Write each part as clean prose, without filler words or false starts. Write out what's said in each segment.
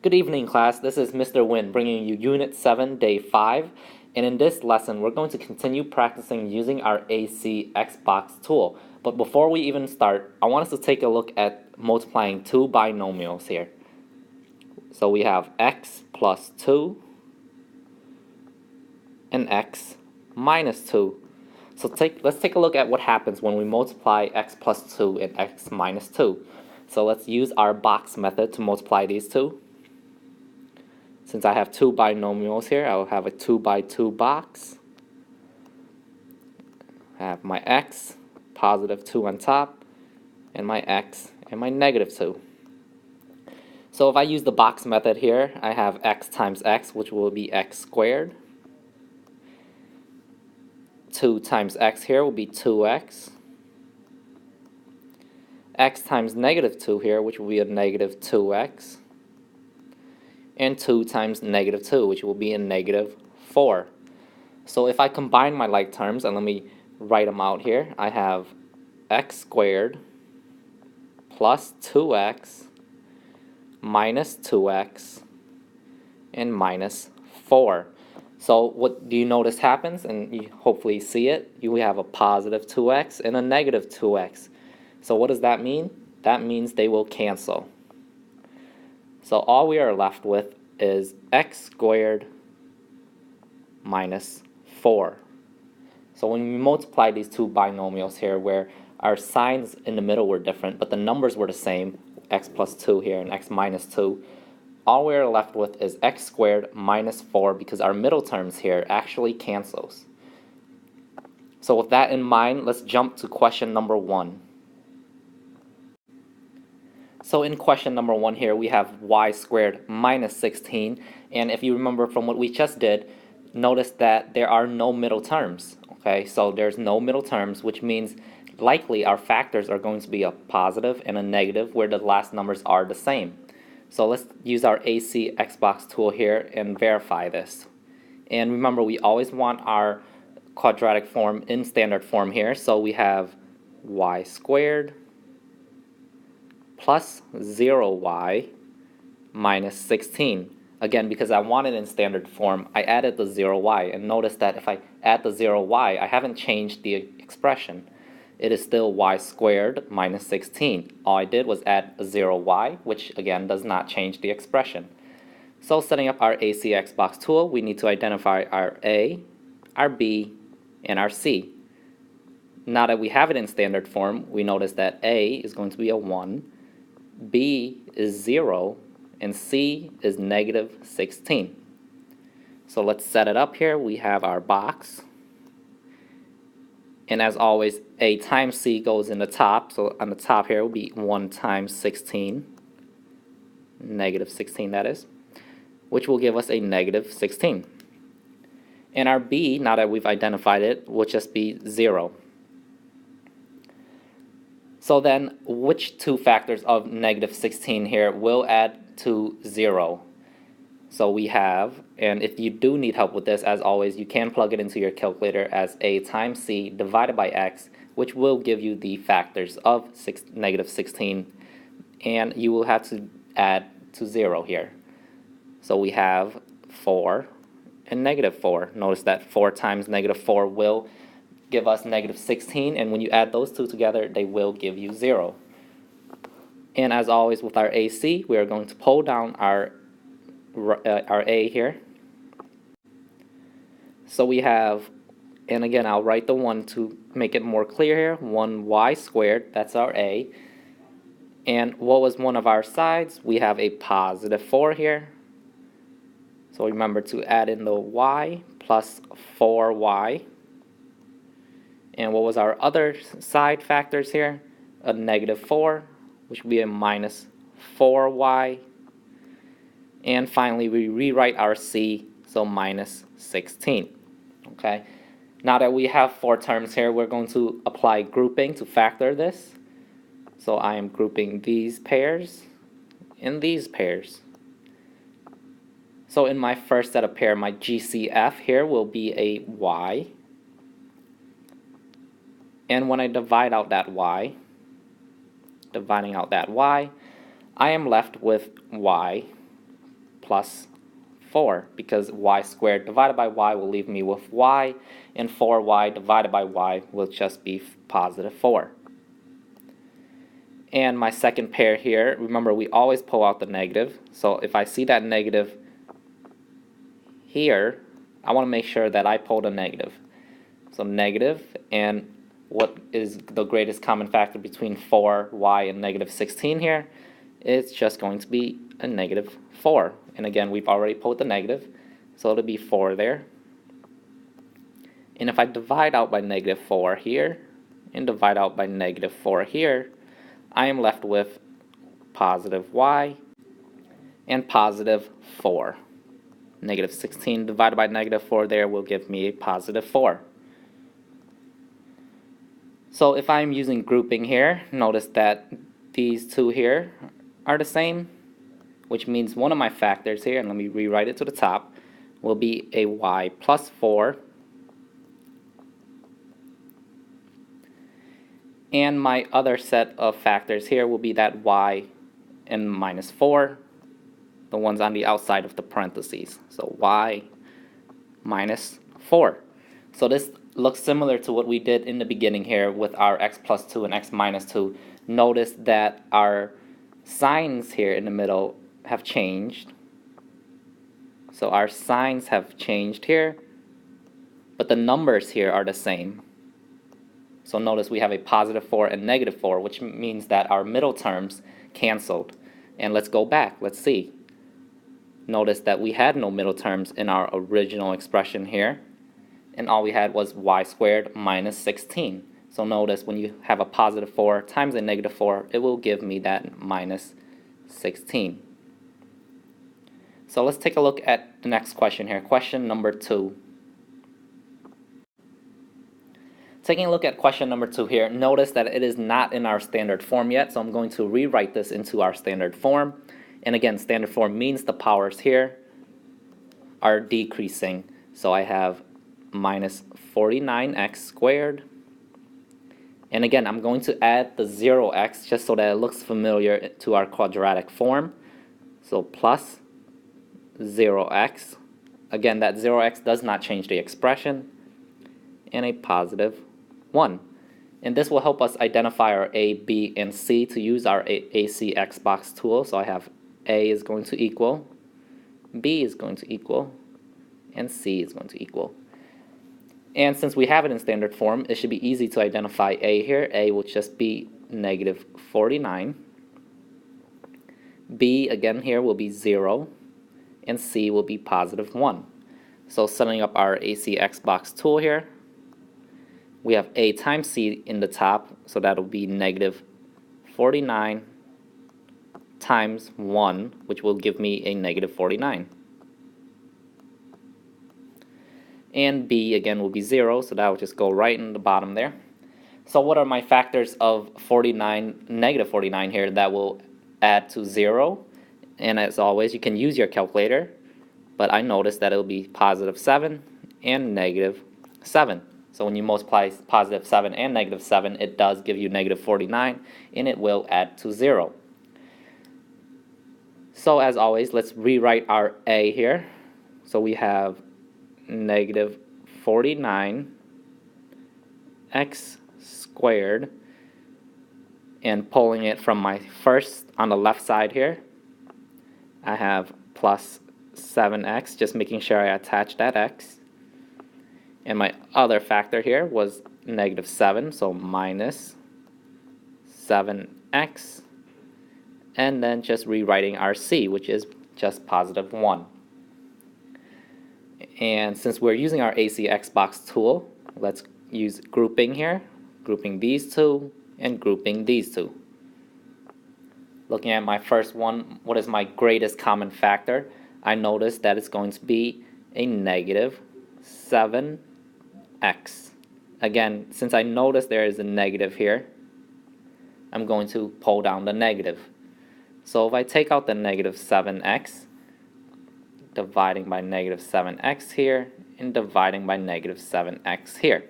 Good evening, class. This is Mr. Win bringing you Unit 7, Day 5. And in this lesson, we're going to continue practicing using our AlgCc tool. But before we even start, I want us to take a look at multiplying two binomials here. So we have x plus 2 and x minus 2. So let's take a look at what happens when we multiply x plus 2 and x minus 2. So let's use our box method to multiply these two. Since I have two binomials here, I will have a 2 by 2 box. I have my x, positive 2 on top, and my x and my negative 2. So if I use the box method here, I have x times x, which will be x squared. 2 times x here will be 2x. X times negative 2 here, which will be a negative 2x. And 2 times negative 2, which will be a negative 4. So if I combine my like terms, and let me write them out here, I have x squared plus 2x minus 2x and minus 4. So what do you notice happens? And you hopefully see it. You have a positive 2x and a negative 2x. So what does that mean? That means they will cancel. So all we are left with is x squared minus 4. So when we multiply these two binomials here, where our signs in the middle were different, but the numbers were the same, x plus 2 here and x minus 2, all we are left with is x squared minus 4 because our middle terms here actually cancels. So with that in mind, let's jump to question number 1. So in question number 1 here, we have y squared minus 16. And if you remember from what we just did, notice that there are no middle terms. Okay, so there's no middle terms, which means likely our factors are going to be a positive and a negative where the last numbers are the same. So let's use our AlgCc tool here and verify this. And remember, we always want our quadratic form in standard form here. So we have y squared plus 0y minus 16. Again, because I want it in standard form, I added the 0y. And notice that if I add the 0y, I haven't changed the expression. It is still y squared minus 16. All I did was add a 0y, which again does not change the expression. So setting up our AlgCc tool, we need to identify our a, our b, and our c. Now that we have it in standard form, we notice that a is going to be a 1, b is 0, and c is negative 16. So let's set it up here. We have our box. And as always, a times c goes in the top. So on the top here will be 1 times 16, negative 16 that is, which will give us a negative 16. And our b, now that we've identified it, will just be 0. So then, which two factors of negative 16 here will add to 0? So we have, and if you do need help with this, as always, you can plug it into your calculator as a times c divided by x, which will give you the factors of negative 16, and you will have to add to 0 here. So we have 4 and negative 4. Notice that 4 times negative 4 will give us negative 16, and when you add those two together, they will give you 0. And as always with our AC, we are going to pull down our A here. So we have, and again, I'll write the 1 to make it more clear here, 1y squared, that's our A. And what was one of our sides? We have a positive 4 here. So remember to add in the y plus 4y. And what was our other side factors here? A negative 4, which would be a minus 4y. And finally, we rewrite our c, so minus 16. Okay. Now that we have 4 terms here, we're going to apply grouping to factor this. So I am grouping these pairs and these pairs. So in my first set of pair, my GCF here will be a y. And when I divide out that y, I am left with y plus 4, because y squared divided by y will leave me with y, and 4y divided by y will just be positive 4. And my second pair here, remember we always pull out the negative, so if I see that negative here, I want to make sure that I pull the negative. So negative, and what is the greatest common factor between 4y and negative 16 here? It's just going to be a negative 4. And again, we've already pulled the negative, so it'll be 4 there. And if I divide out by negative 4 here, and divide out by negative 4 here, I am left with positive y and positive 4. Negative 16 divided by negative 4 there will give me a positive 4. So if I'm using grouping here, notice that these two here are the same, which means one of my factors here, and let me rewrite it to the top, will be a y plus 4. And my other set of factors here will be that y and minus 4, the ones on the outside of the parentheses. So y minus 4. So this looks similar to what we did in the beginning here with our x plus 2 and x minus 2. Notice that our signs here in the middle have changed. So our signs have changed here, but the numbers here are the same. So notice we have a positive 4 and negative 4, which means that our middle terms canceled. And let's go back. Let's see. Notice that we had no middle terms in our original expression here, and all we had was y squared minus 16. So notice when you have a positive 4 times a negative 4, it will give me that minus 16. So let's take a look at the next question here, question number 2. Taking a look at question number 2 here, notice that it is not in our standard form yet, so I'm going to rewrite this into our standard form. And again, standard form means the powers here are decreasing. So I have minus 49x squared. And again, I'm going to add the 0x just so that it looks familiar to our quadratic form. So plus 0x. Again, that 0x does not change the expression. And a positive 1. And this will help us identify our A, B, and C to use our AC Xbox tool. So I have A is going to equal, B is going to equal, and C is going to equal. And since we have it in standard form, it should be easy to identify A here. A will just be negative 49. B, again here, will be 0. And C will be positive 1. So setting up our AC Xbox tool here, we have A times C in the top, so that'll be negative 49 times 1, which will give me a negative 49. And B again will be 0, so that will just go right in the bottom there. So what are my factors of 49, negative 49 here that will add to 0? And as always, you can use your calculator, but I noticed that it'll be positive 7 and negative 7. So when you multiply positive 7 and negative 7, it does give you negative 49, and it will add to 0. So as always, let's rewrite our A here. So we have negative 49 x squared, and pulling it from my first on the left side here, I have plus 7x, just making sure I attach that x. And my other factor here was negative 7, so minus 7x. And then just rewriting our C, which is just positive 1. And since we're using our AC Xbox tool, let's use grouping here, grouping these two and grouping these two. Looking at my first one, what is my greatest common factor? I noticed that it's going to be a negative 7x. Again, since I noticed there is a negative here, I'm going to pull down the negative. So if I take out the negative 7x, dividing by negative 7x here, and dividing by negative 7x here,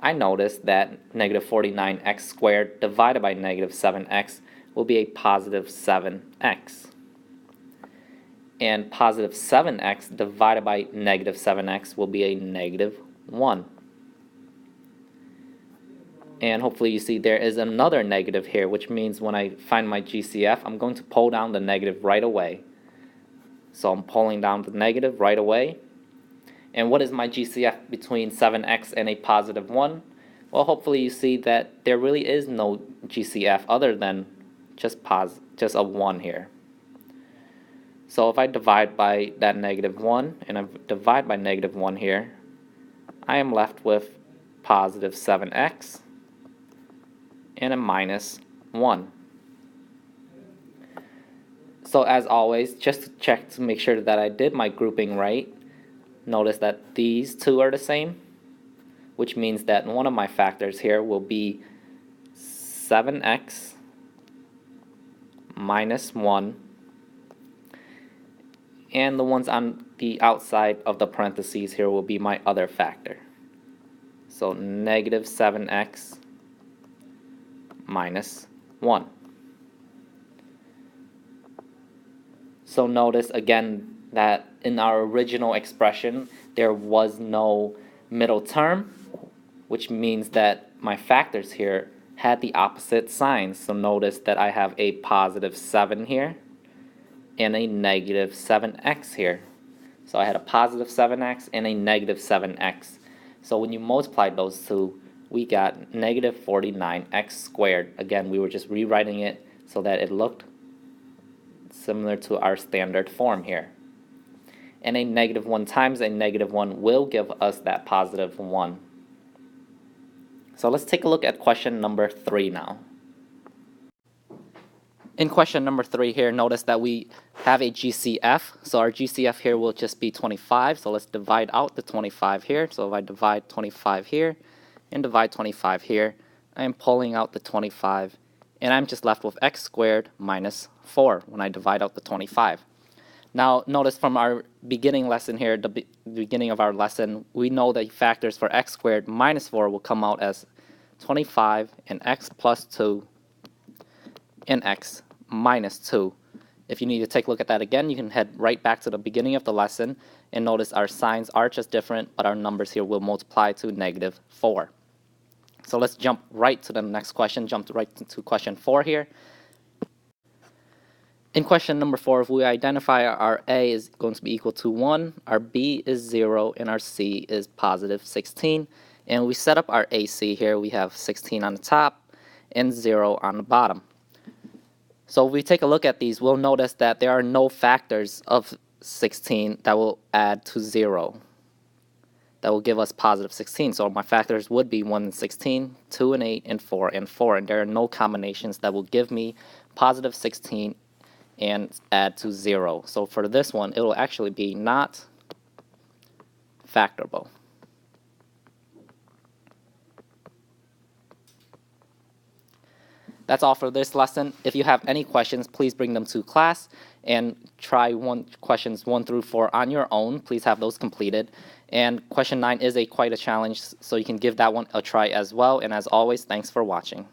I notice that negative 49x squared divided by negative 7x will be a positive 7x. and positive 7x divided by negative 7x will be a negative 1. And hopefully you see there is another negative here, which means when I find my GCF, I'm going to pull down the negative right away. So I'm pulling down the negative right away. And what is my GCF between 7x and a positive 1? Well, hopefully you see that there really is no GCF other than just a 1 here. So if I divide by that negative 1 and I divide by negative 1 here, I am left with positive 7x and a minus 1. So as always, just to check to make sure that I did my grouping right, notice that these two are the same, which means that one of my factors here will be 7x minus 1, and the ones on the outside of the parentheses here will be my other factor. So negative 7x minus 1. So notice again that in our original expression there was no middle term, which means that my factors here had the opposite signs. So notice that I have a positive 7 here and a negative 7x here. So I had a positive 7x and a negative 7x. So when you multiply those two, we got negative 49x squared. Again, we were just rewriting it so that it looked similar to our standard form here. And a negative 1 times a negative 1 will give us that positive 1. So let's take a look at question number 3 now. In question number 3 here, notice that we have a GCF. So our GCF here will just be 25. So let's divide out the 25 here. So if I divide 25 here and divide 25 here, I am pulling out the 25. And I'm just left with x squared minus 4 when I divide out the 25. Now notice from our beginning lesson here, the beginning of our lesson, we know that factors for x squared minus 4 will come out as 25 and x plus 2 and x minus 2. If you need to take a look at that again, you can head right back to the beginning of the lesson and notice our signs are just different, but our numbers here will multiply to negative 4. So let's jump right to the next question, jump right to question 4 here. In question number 4, if we identify our A is going to be equal to 1, our B is 0, and our C is positive 16, and we set up our AC here, we have 16 on the top and 0 on the bottom. So if we take a look at these, we'll notice that there are no factors of 16 that will add to 0. That will give us positive 16. So my factors would be 1 and 16, 2 and 8, and 4 and 4. And there are no combinations that will give me positive 16 and add to 0. So for this one, it will actually be not factorable. That's all for this lesson. If you have any questions, please bring them to class and try questions 1 through 4 on your own. Please have those completed. And question 9 is quite a challenge, so you can give that one a try as well. And as always, thanks for watching.